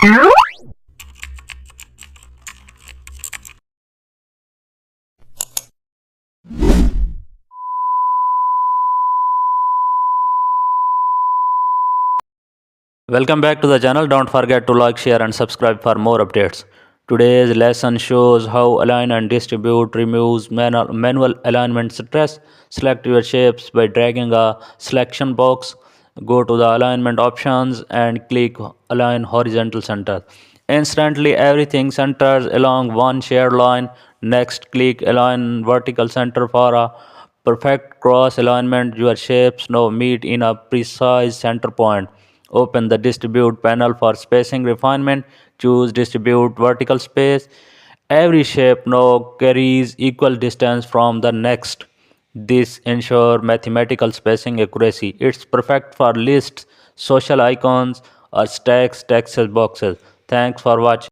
Welcome back to the channel. Don't forget to like, share and subscribe for more updates. Today's lesson shows how align and distribute removes manual alignment stress. Select your shapes by dragging a selection box. Go to the alignment options and click align horizontal center. Instantly everything centers along one shared line. Next click align vertical center for a perfect cross alignment. Your shapes now meet in a precise center point. Open the distribute panel for spacing refinement. Choose distribute vertical space. Every shape now carries equal distance from the next. This ensures mathematical spacing accuracy. It's perfect for lists, social icons, or stacks text boxes. Thanks for watching.